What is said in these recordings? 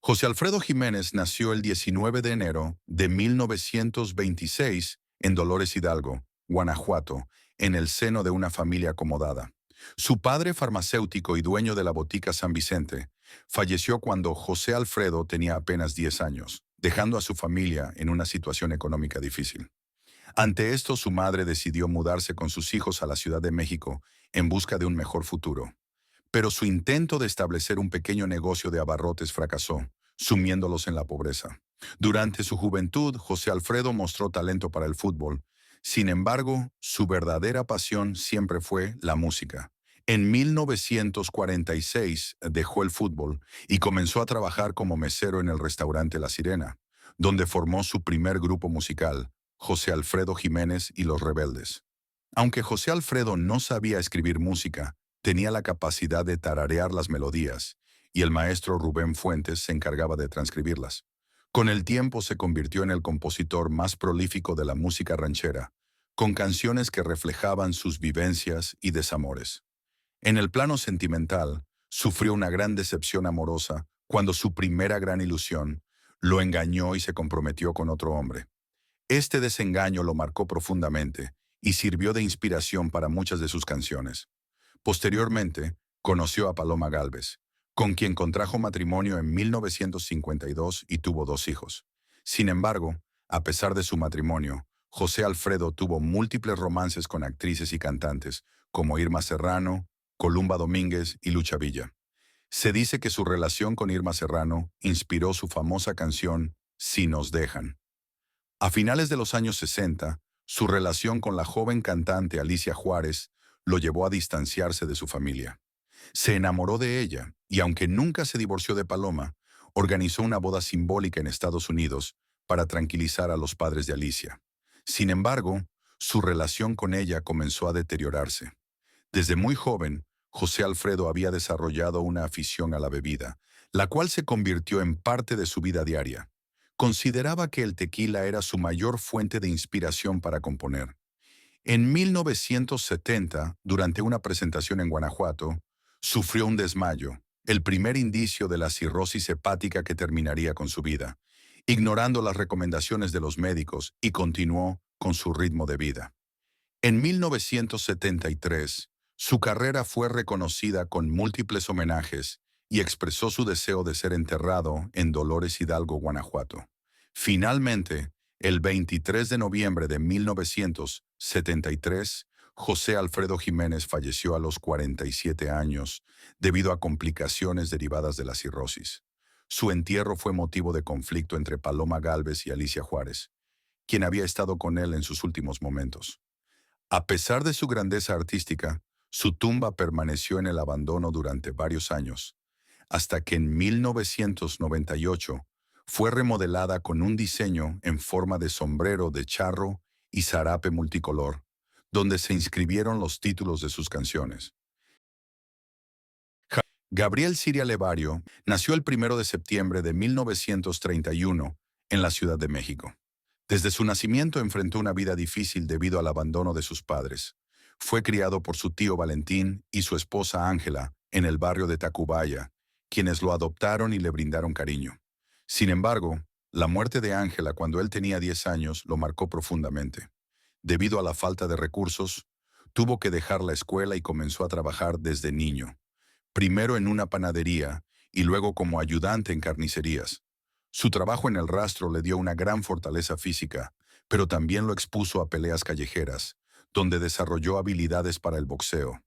José Alfredo Jiménez nació el 19 de enero de 1926 en Dolores Hidalgo, Guanajuato, en el seno de una familia acomodada. Su padre, farmacéutico y dueño de la botica San Vicente, falleció cuando José Alfredo tenía apenas 10 años, dejando a su familia en una situación económica difícil. Ante esto, su madre decidió mudarse con sus hijos a la Ciudad de México en busca de un mejor futuro. Pero su intento de establecer un pequeño negocio de abarrotes fracasó, sumiéndolos en la pobreza. Durante su juventud, José Alfredo mostró talento para el fútbol. Sin embargo, su verdadera pasión siempre fue la música. En 1946 dejó el fútbol y comenzó a trabajar como mesero en el restaurante La Sirena, donde formó su primer grupo musical, José Alfredo Jiménez y Los Rebeldes. Aunque José Alfredo no sabía escribir música, tenía la capacidad de tararear las melodías, y el maestro Rubén Fuentes se encargaba de transcribirlas. Con el tiempo se convirtió en el compositor más prolífico de la música ranchera, con canciones que reflejaban sus vivencias y desamores. En el plano sentimental, sufrió una gran decepción amorosa cuando su primera gran ilusión lo engañó y se comprometió con otro hombre. Este desengaño lo marcó profundamente y sirvió de inspiración para muchas de sus canciones. Posteriormente, conoció a Paloma Gálvez, con quien contrajo matrimonio en 1952 y tuvo 2 hijos. Sin embargo, a pesar de su matrimonio, José Alfredo tuvo múltiples romances con actrices y cantantes, como Irma Serrano, Columba Domínguez y Lucha Villa. Se dice que su relación con Irma Serrano inspiró su famosa canción Si nos dejan. A finales de los años 60, su relación con la joven cantante Alicia Juárez lo llevó a distanciarse de su familia. Se enamoró de ella y, aunque nunca se divorció de Paloma, organizó una boda simbólica en Estados Unidos para tranquilizar a los padres de Alicia. Sin embargo, su relación con ella comenzó a deteriorarse. Desde muy joven, José Alfredo había desarrollado una afición a la bebida, la cual se convirtió en parte de su vida diaria. Consideraba que el tequila era su mayor fuente de inspiración para componer. En 1970, durante una presentación en Guanajuato, sufrió un desmayo, el primer indicio de la cirrosis hepática que terminaría con su vida, ignorando las recomendaciones de los médicos, y continuó con su ritmo de vida. En 1973, su carrera fue reconocida con múltiples homenajes y expresó su deseo de ser enterrado en Dolores Hidalgo, Guanajuato. Finalmente, el 23 de noviembre de 1973, José Alfredo Jiménez falleció a los 47 años debido a complicaciones derivadas de la cirrosis. Su entierro fue motivo de conflicto entre Paloma Gálvez y Alicia Juárez, quien había estado con él en sus últimos momentos. A pesar de su grandeza artística, su tumba permaneció en el abandono durante varios años, hasta que en 1998 fue remodelada con un diseño en forma de sombrero de charro y zarape multicolor, donde se inscribieron los títulos de sus canciones. Gabriel Siria Levario nació el 1 de septiembre de 1931 en la Ciudad de México. Desde su nacimiento enfrentó una vida difícil debido al abandono de sus padres. Fue criado por su tío Valentín y su esposa Ángela en el barrio de Tacubaya, quienes lo adoptaron y le brindaron cariño. Sin embargo, la muerte de Ángela cuando él tenía 10 años lo marcó profundamente. Debido a la falta de recursos, tuvo que dejar la escuela y comenzó a trabajar desde niño, primero en una panadería y luego como ayudante en carnicerías. Su trabajo en el rastro le dio una gran fortaleza física, pero también lo expuso a peleas callejeras, donde desarrolló habilidades para el boxeo.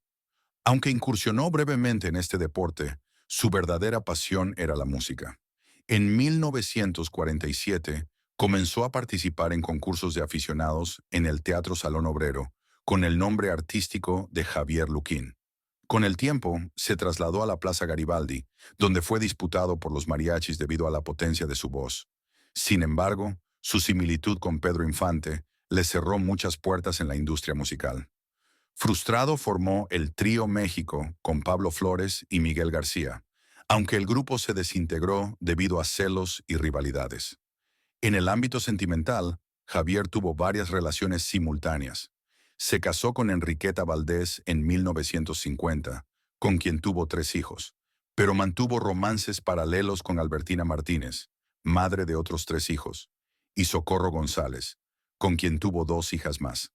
Aunque incursionó brevemente en este deporte, su verdadera pasión era la música. En 1947, comenzó a participar en concursos de aficionados en el Teatro Salón Obrero, con el nombre artístico de Javier Luquín. Con el tiempo, se trasladó a la Plaza Garibaldi, donde fue disputado por los mariachis debido a la potencia de su voz. Sin embargo, su similitud con Pedro Infante le cerró muchas puertas en la industria musical. Frustrado, formó el Trío México con Pablo Flores y Miguel García, aunque el grupo se desintegró debido a celos y rivalidades. En el ámbito sentimental, Javier tuvo varias relaciones simultáneas. Se casó con Enriqueta Valdés en 1950, con quien tuvo 3 hijos, pero mantuvo romances paralelos con Albertina Martínez, madre de otros 3 hijos, y Socorro González, con quien tuvo 2 hijas más.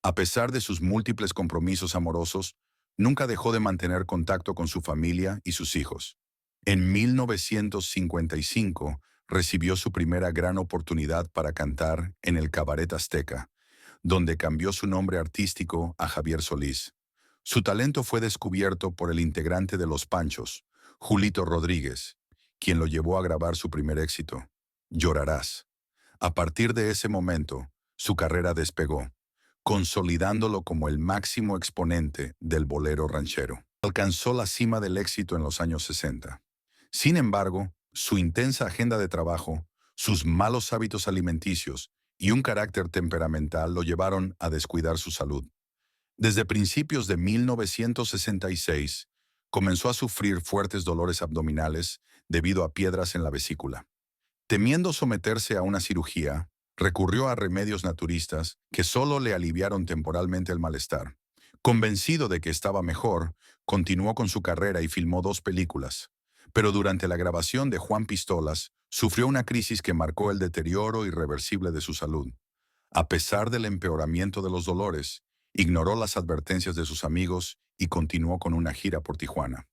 A pesar de sus múltiples compromisos amorosos, nunca dejó de mantener contacto con su familia y sus hijos. En 1955 recibió su primera gran oportunidad para cantar en el Cabaret Azteca, donde cambió su nombre artístico a Javier Solís. Su talento fue descubierto por el integrante de Los Panchos, Julito Rodríguez, quien lo llevó a grabar su primer éxito, Llorarás. A partir de ese momento, su carrera despegó, consolidándolo como el máximo exponente del bolero ranchero. Alcanzó la cima del éxito en los años 60. Sin embargo, su intensa agenda de trabajo, sus malos hábitos alimenticios y un carácter temperamental lo llevaron a descuidar su salud. Desde principios de 1966, comenzó a sufrir fuertes dolores abdominales debido a piedras en la vesícula. Temiendo someterse a una cirugía, recurrió a remedios naturistas que solo le aliviaron temporalmente el malestar. Convencido de que estaba mejor, continuó con su carrera y filmó 2 películas. Pero durante la grabación de Juan Pistolas, sufrió una crisis que marcó el deterioro irreversible de su salud. A pesar del empeoramiento de los dolores, ignoró las advertencias de sus amigos y continuó con una gira por Tijuana.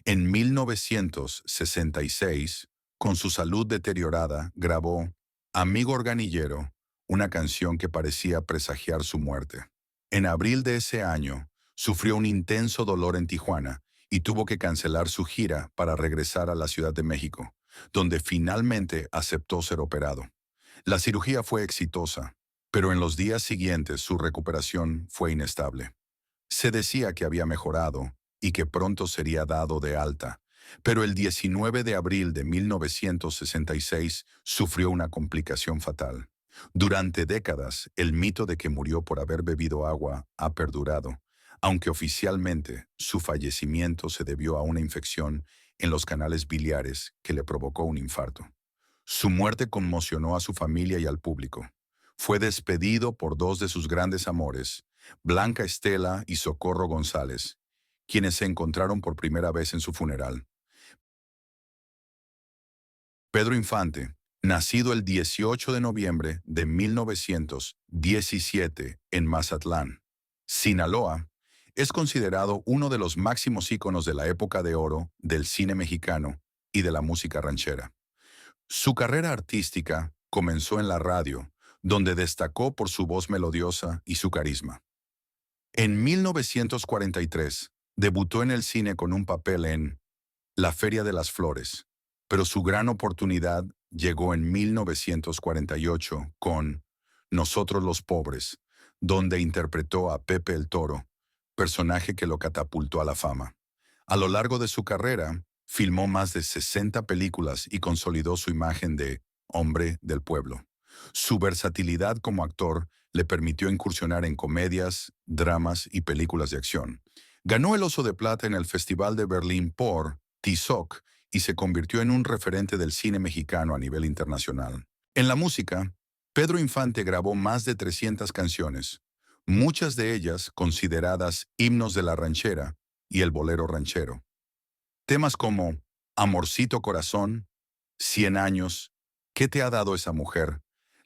En 1966, con su salud deteriorada, grabó Amigo Organillero, una canción que parecía presagiar su muerte. En abril de ese año, sufrió un intenso dolor en Tijuana y tuvo que cancelar su gira para regresar a la Ciudad de México, donde finalmente aceptó ser operado. La cirugía fue exitosa, pero en los días siguientes su recuperación fue inestable. Se decía que había mejorado y que pronto sería dado de alta, pero el 19 de abril de 1966 sufrió una complicación fatal. Durante décadas, el mito de que murió por haber bebido agua ha perdurado, aunque oficialmente su fallecimiento se debió a una infección en los canales biliares que le provocó un infarto. Su muerte conmocionó a su familia y al público. Fue despedido por 2 de sus grandes amores, Blanca Estela y Socorro González, quienes se encontraron por primera vez en su funeral. Pedro Infante, nacido el 18 de noviembre de 1917 en Mazatlán, Sinaloa, es considerado uno de los máximos íconos de la época de oro del cine mexicano y de la música ranchera. Su carrera artística comenzó en la radio, donde destacó por su voz melodiosa y su carisma. En 1943, debutó en el cine con un papel en La Feria de las Flores, pero su gran oportunidad llegó en 1948 con Nosotros los Pobres, donde interpretó a Pepe el Toro, personaje que lo catapultó a la fama. A lo largo de su carrera, filmó más de 60 películas y consolidó su imagen de hombre del pueblo. Su versatilidad como actor le permitió incursionar en comedias, dramas y películas de acción. Ganó el Oso de Plata en el Festival de Berlín por Tizoc y se convirtió en un referente del cine mexicano a nivel internacional. En la música, Pedro Infante grabó más de 300 canciones, muchas de ellas consideradas himnos de la ranchera y el bolero ranchero. Temas como Amorcito Corazón, 100 años, ¿qué te ha dado esa mujer?,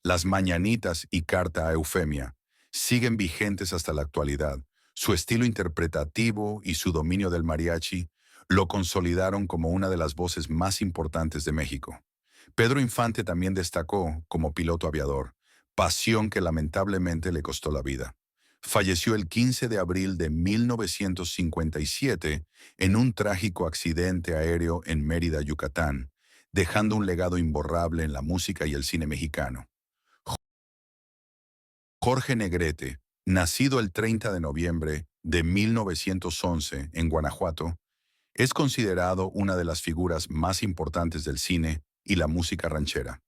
Las Mañanitas y Carta a Eufemia siguen vigentes hasta la actualidad. Su estilo interpretativo y su dominio del mariachi lo consolidaron como una de las voces más importantes de México. Pedro Infante también destacó como piloto aviador, pasión que lamentablemente le costó la vida. Falleció el 15 de abril de 1957 en un trágico accidente aéreo en Mérida, Yucatán, dejando un legado imborrable en la música y el cine mexicano. Jorge Negrete, nacido el 30 de noviembre de 1911 en Guanajuato, es considerado una de las figuras más importantes del cine y la música ranchera.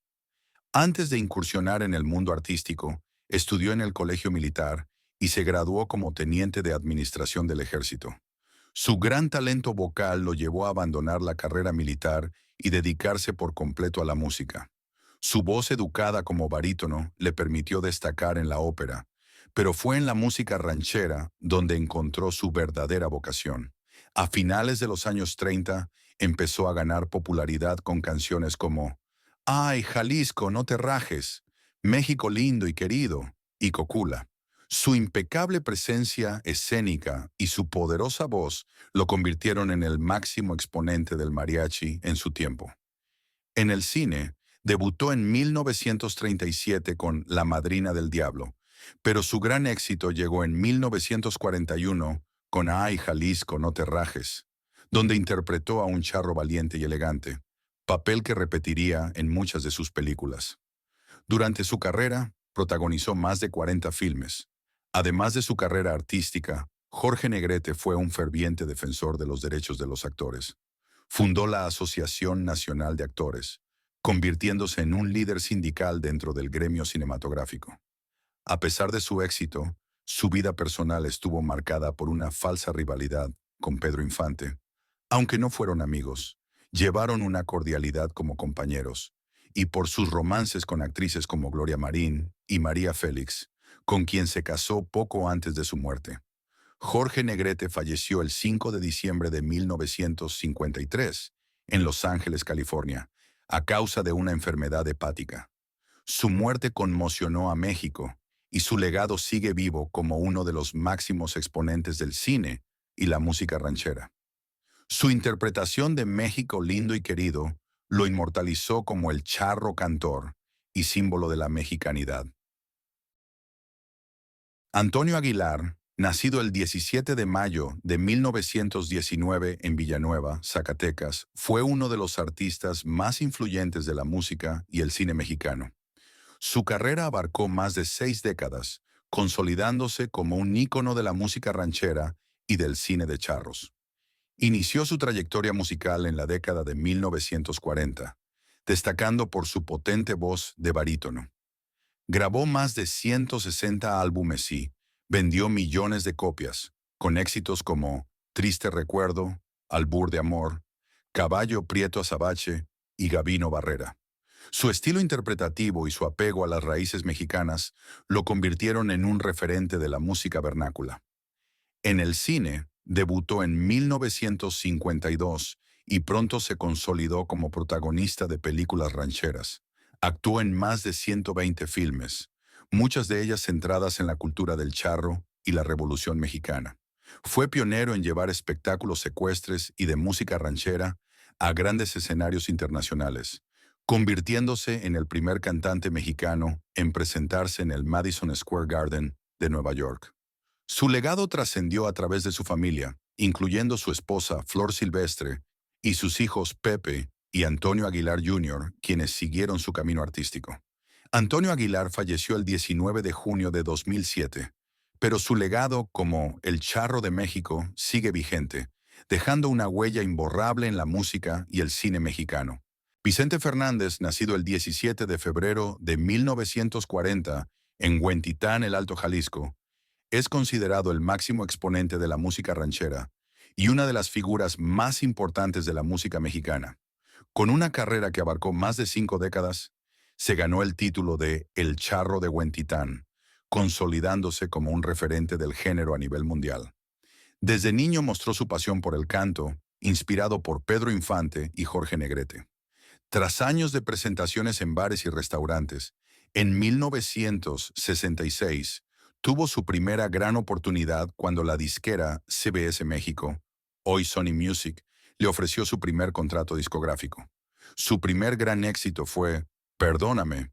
Antes de incursionar en el mundo artístico, estudió en el Colegio Militar y se graduó como teniente de administración del ejército. Su gran talento vocal lo llevó a abandonar la carrera militar y dedicarse por completo a la música. Su voz educada como barítono le permitió destacar en la ópera, pero fue en la música ranchera donde encontró su verdadera vocación. A finales de los años 30, empezó a ganar popularidad con canciones como Ay, Jalisco, no te rajes, México lindo y querido, y Cocula. Su impecable presencia escénica y su poderosa voz lo convirtieron en el máximo exponente del mariachi en su tiempo. En el cine, debutó en 1937 con La Madrina del Diablo, pero su gran éxito llegó en 1941 con Ay, Jalisco, no te rajes, donde interpretó a un charro valiente y elegante, papel que repetiría en muchas de sus películas. Durante su carrera, protagonizó más de 40 filmes. Además de su carrera artística, Jorge Negrete fue un ferviente defensor de los derechos de los actores. Fundó la Asociación Nacional de Actores, convirtiéndose en un líder sindical dentro del gremio cinematográfico. A pesar de su éxito, su vida personal estuvo marcada por una falsa rivalidad con Pedro Infante. Aunque no fueron amigos, llevaron una cordialidad como compañeros, y por sus romances con actrices como Gloria Marín y María Félix, con quien se casó poco antes de su muerte. Jorge Negrete falleció el 5 de diciembre de 1953 en Los Ángeles, California, a causa de una enfermedad hepática. Su muerte conmocionó a México y su legado sigue vivo como uno de los máximos exponentes del cine y la música ranchera. Su interpretación de México lindo y querido lo inmortalizó como el charro cantor y símbolo de la mexicanidad. Antonio Aguilar, nacido el 17 de mayo de 1919 en Villanueva, Zacatecas, fue uno de los artistas más influyentes de la música y el cine mexicano. Su carrera abarcó más de 6 décadas, consolidándose como un ícono de la música ranchera y del cine de charros. Inició su trayectoria musical en la década de 1940, destacando por su potente voz de barítono. Grabó más de 160 álbumes y vendió millones de copias, con éxitos como Triste Recuerdo, Albur de Amor, Caballo Prieto Azabache y Gabino Barrera. Su estilo interpretativo y su apego a las raíces mexicanas lo convirtieron en un referente de la música vernácula. En el cine, debutó en 1952 y pronto se consolidó como protagonista de películas rancheras. Actuó en más de 120 filmes, muchas de ellas centradas en la cultura del charro y la Revolución Mexicana. Fue pionero en llevar espectáculos ecuestres y de música ranchera a grandes escenarios internacionales, convirtiéndose en el primer cantante mexicano en presentarse en el Madison Square Garden de Nueva York. Su legado trascendió a través de su familia, incluyendo su esposa Flor Silvestre y sus hijos Pepe y Antonio Aguilar Jr., quienes siguieron su camino artístico. Antonio Aguilar falleció el 19 de junio de 2007, pero su legado como el Charro de México sigue vigente, dejando una huella imborrable en la música y el cine mexicano. Vicente Fernández, nacido el 17 de febrero de 1940 en Huentitán, el Alto Jalisco, es considerado el máximo exponente de la música ranchera y una de las figuras más importantes de la música mexicana. Con una carrera que abarcó más de 5 décadas, se ganó el título de El Charro de Huentitán, consolidándose como un referente del género a nivel mundial. Desde niño mostró su pasión por el canto, inspirado por Pedro Infante y Jorge Negrete. Tras años de presentaciones en bares y restaurantes, en 1966 tuvo su primera gran oportunidad cuando la disquera CBS México, hoy Sony Music, le ofreció su primer contrato discográfico. Su primer gran éxito fue Perdóname,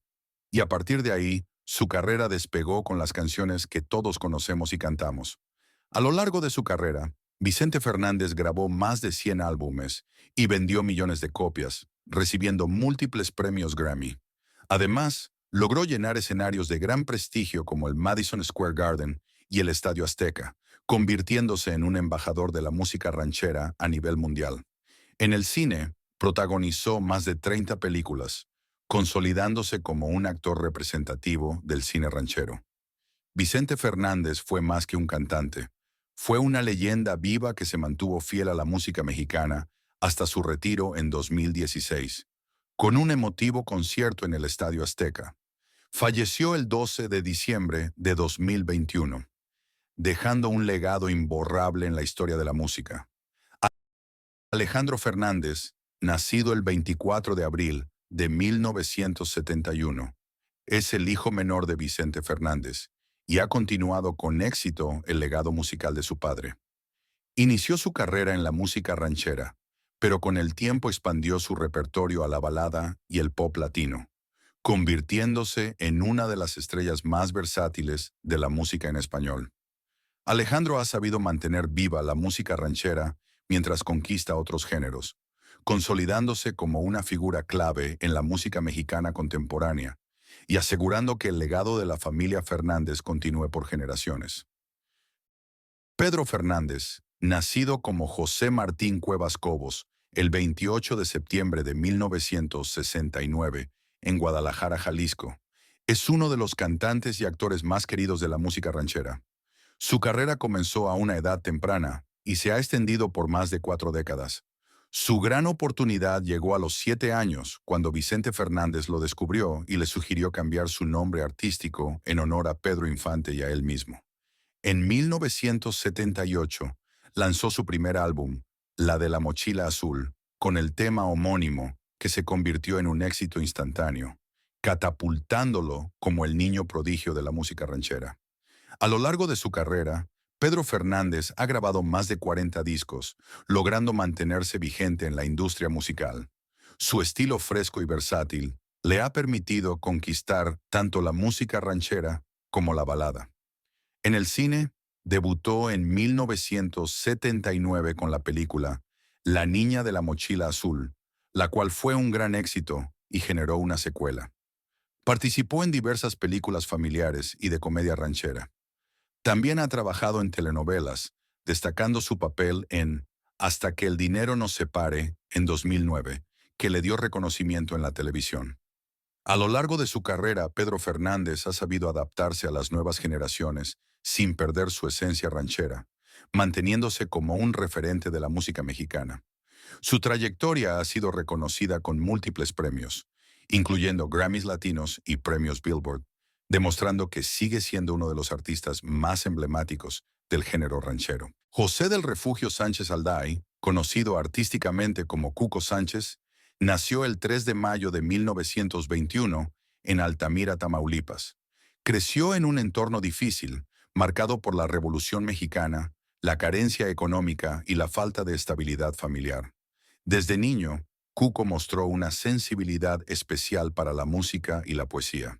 y a partir de ahí, su carrera despegó con las canciones que todos conocemos y cantamos. A lo largo de su carrera, Vicente Fernández grabó más de 100 álbumes y vendió millones de copias, recibiendo múltiples premios Grammy. Además, logró llenar escenarios de gran prestigio como el Madison Square Garden y el Estadio Azteca, convirtiéndose en un embajador de la música ranchera a nivel mundial. En el cine, protagonizó más de 30 películas, consolidándose como un actor representativo del cine ranchero. Vicente Fernández fue más que un cantante. Fue una leyenda viva que se mantuvo fiel a la música mexicana hasta su retiro en 2016, con un emotivo concierto en el Estadio Azteca. Falleció el 12 de diciembre de 2021, dejando un legado imborrable en la historia de la música. Alejandro Fernández, nacido el 24 de abril de 1971, es el hijo menor de Vicente Fernández y ha continuado con éxito el legado musical de su padre. Inició su carrera en la música ranchera, pero con el tiempo expandió su repertorio a la balada y el pop latino, convirtiéndose en una de las estrellas más versátiles de la música en español. Alejandro ha sabido mantener viva la música ranchera mientras conquista otros géneros, consolidándose como una figura clave en la música mexicana contemporánea y asegurando que el legado de la familia Fernández continúe por generaciones. Pedro Fernández, nacido como José Martín Cuevas Cobos el 28 de septiembre de 1969 en Guadalajara, Jalisco, es uno de los cantantes y actores más queridos de la música ranchera. Su carrera comenzó a una edad temprana y se ha extendido por más de 4 décadas. Su gran oportunidad llegó a los 7 años, cuando Vicente Fernández lo descubrió y le sugirió cambiar su nombre artístico en honor a Pedro Infante y a él mismo. En 1978 lanzó su primer álbum, La de la Mochila Azul, con el tema homónimo, que se convirtió en un éxito instantáneo, catapultándolo como el niño prodigio de la música ranchera. A lo largo de su carrera, Pedro Fernández ha grabado más de 40 discos, logrando mantenerse vigente en la industria musical. Su estilo fresco y versátil le ha permitido conquistar tanto la música ranchera como la balada. En el cine, debutó en 1979 con la película La Niña de la Mochila Azul, la cual fue un gran éxito y generó una secuela. Participó en diversas películas familiares y de comedia ranchera. También ha trabajado en telenovelas, destacando su papel en Hasta que el dinero nos separe, en 2009, que le dio reconocimiento en la televisión. A lo largo de su carrera, Pedro Fernández ha sabido adaptarse a las nuevas generaciones sin perder su esencia ranchera, manteniéndose como un referente de la música mexicana. Su trayectoria ha sido reconocida con múltiples premios, incluyendo Grammys Latinos y premios Billboard, demostrando que sigue siendo uno de los artistas más emblemáticos del género ranchero. José del Refugio Sánchez Alday, conocido artísticamente como Cuco Sánchez, nació el 3 de mayo de 1921 en Altamira, Tamaulipas. Creció en un entorno difícil, marcado por la Revolución Mexicana, la carencia económica y la falta de estabilidad familiar. Desde niño, Cuco mostró una sensibilidad especial para la música y la poesía.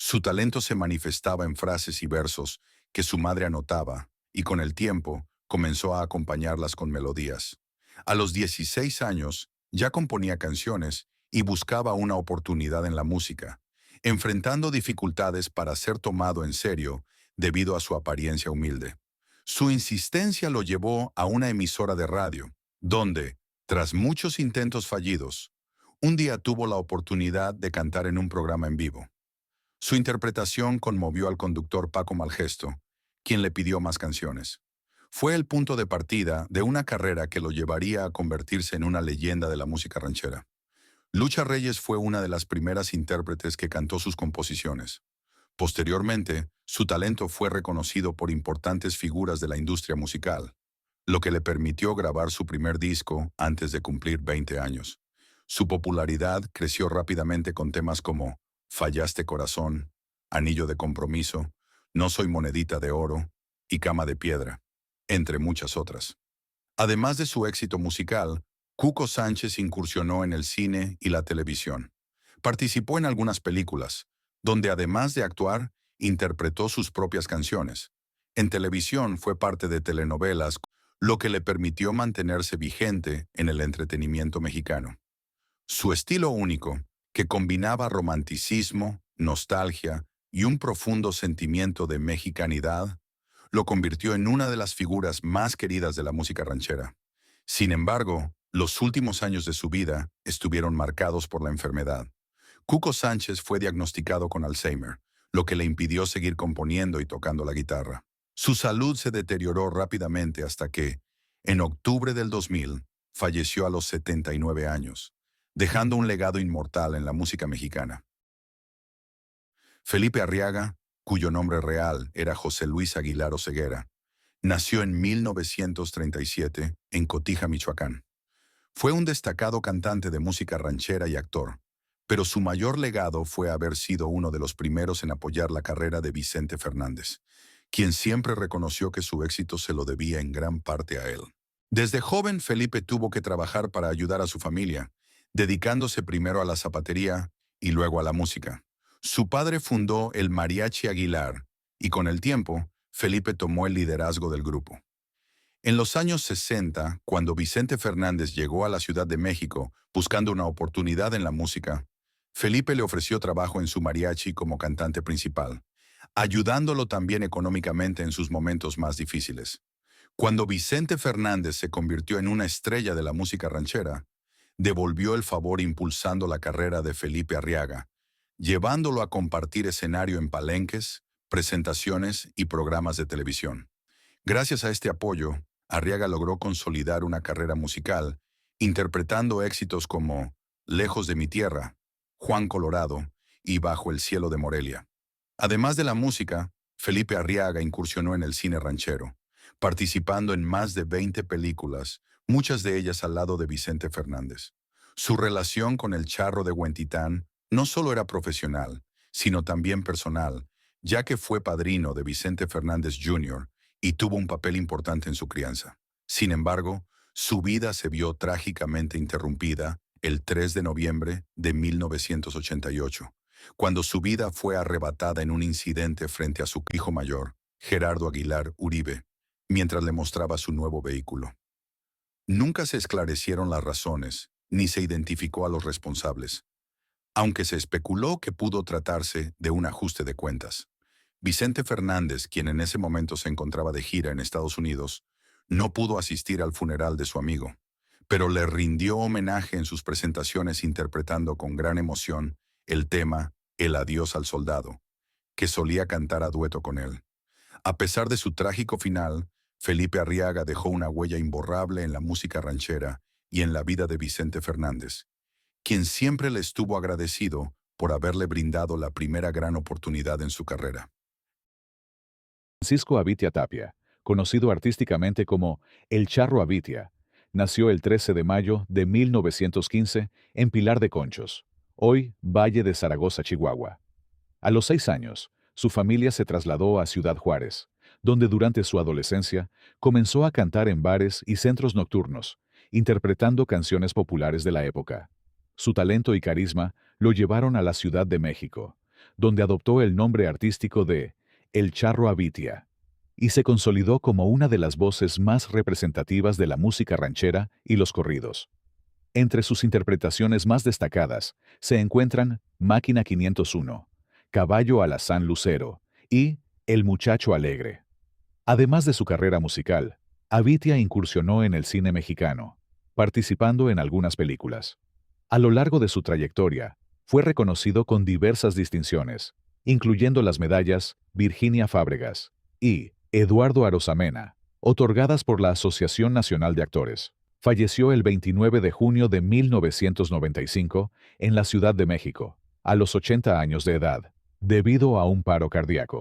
Su talento se manifestaba en frases y versos que su madre anotaba, y con el tiempo comenzó a acompañarlas con melodías. A los 16 años, ya componía canciones y buscaba una oportunidad en la música, enfrentando dificultades para ser tomado en serio debido a su apariencia humilde. Su insistencia lo llevó a una emisora de radio, donde, tras muchos intentos fallidos, un día tuvo la oportunidad de cantar en un programa en vivo. Su interpretación conmovió al conductor Paco Malgesto, quien le pidió más canciones. Fue el punto de partida de una carrera que lo llevaría a convertirse en una leyenda de la música ranchera. Lucha Reyes fue una de las primeras intérpretes que cantó sus composiciones. Posteriormente, su talento fue reconocido por importantes figuras de la industria musical, lo que le permitió grabar su primer disco antes de cumplir 20 años. Su popularidad creció rápidamente con temas como Fallaste Corazón, Anillo de Compromiso, No Soy Monedita de Oro y Cama de Piedra, entre muchas otras. Además de su éxito musical, Cuco Sánchez incursionó en el cine y la televisión. Participó en algunas películas, donde además de actuar, interpretó sus propias canciones. En televisión fue parte de telenovelas, lo que le permitió mantenerse vigente en el entretenimiento mexicano. Su estilo único, que combinaba romanticismo, nostalgia y un profundo sentimiento de mexicanidad, lo convirtió en una de las figuras más queridas de la música ranchera. Sin embargo, los últimos años de su vida estuvieron marcados por la enfermedad. Cuco Sánchez fue diagnosticado con Alzheimer, lo que le impidió seguir componiendo y tocando la guitarra. Su salud se deterioró rápidamente hasta que, en octubre del 2000, falleció a los 79 años, dejando un legado inmortal en la música mexicana. Felipe Arriaga, cuyo nombre real era José Luis Aguilar Oseguera, nació en 1937 en Cotija, Michoacán. Fue un destacado cantante de música ranchera y actor, pero su mayor legado fue haber sido uno de los primeros en apoyar la carrera de Vicente Fernández, quien siempre reconoció que su éxito se lo debía en gran parte a él. Desde joven, Felipe tuvo que trabajar para ayudar a su familia, dedicándose primero a la zapatería y luego a la música. Su padre fundó el Mariachi Aguilar y con el tiempo, Felipe tomó el liderazgo del grupo. En los años 60, cuando Vicente Fernández llegó a la Ciudad de México buscando una oportunidad en la música, Felipe le ofreció trabajo en su mariachi como cantante principal, ayudándolo también económicamente en sus momentos más difíciles. Cuando Vicente Fernández se convirtió en una estrella de la música ranchera, devolvió el favor impulsando la carrera de Felipe Arriaga, llevándolo a compartir escenario en palenques, presentaciones y programas de televisión. Gracias a este apoyo, Arriaga logró consolidar una carrera musical, interpretando éxitos como Lejos de mi tierra, Juan Colorado y Bajo el cielo de Morelia. Además de la música, Felipe Arriaga incursionó en el cine ranchero, participando en más de 20 películas, muchas de ellas al lado de Vicente Fernández. Su relación con el Charro de Huentitán no solo era profesional, sino también personal, ya que fue padrino de Vicente Fernández Jr., y tuvo un papel importante en su crianza. Sin embargo, su vida se vio trágicamente interrumpida el 3 de noviembre de 1988, cuando su vida fue arrebatada en un incidente frente a su hijo mayor, Gerardo Aguilar Uribe, mientras le mostraba su nuevo vehículo. Nunca se esclarecieron las razones, ni se identificó a los responsables, aunque se especuló que pudo tratarse de un ajuste de cuentas. Vicente Fernández, quien en ese momento se encontraba de gira en Estados Unidos, no pudo asistir al funeral de su amigo, pero le rindió homenaje en sus presentaciones interpretando con gran emoción el tema El adiós al soldado, que solía cantar a dueto con él. A pesar de su trágico final, Felipe Arriaga dejó una huella imborrable en la música ranchera y en la vida de Vicente Fernández, quien siempre le estuvo agradecido por haberle brindado la primera gran oportunidad en su carrera. Francisco Avitia Tapia, conocido artísticamente como El Charro Avitia, nació el 13 de mayo de 1915 en Pilar de Conchos, hoy Valle de Zaragoza, Chihuahua. A los 6 años, su familia se trasladó a Ciudad Juárez, donde durante su adolescencia comenzó a cantar en bares y centros nocturnos, interpretando canciones populares de la época. Su talento y carisma lo llevaron a la Ciudad de México, donde adoptó el nombre artístico de El Charro Avitia, y se consolidó como una de las voces más representativas de la música ranchera y los corridos. Entre sus interpretaciones más destacadas se encuentran Máquina 501, Caballo alazán lucero y El Muchacho Alegre. Además de su carrera musical, Avitia incursionó en el cine mexicano, participando en algunas películas. A lo largo de su trayectoria, fue reconocido con diversas distinciones, incluyendo las medallas Virginia Fábregas y Eduardo Arosamena, otorgadas por la Asociación Nacional de Actores. Falleció el 29 de junio de 1995 en la Ciudad de México, a los 80 años de edad, debido a un paro cardíaco.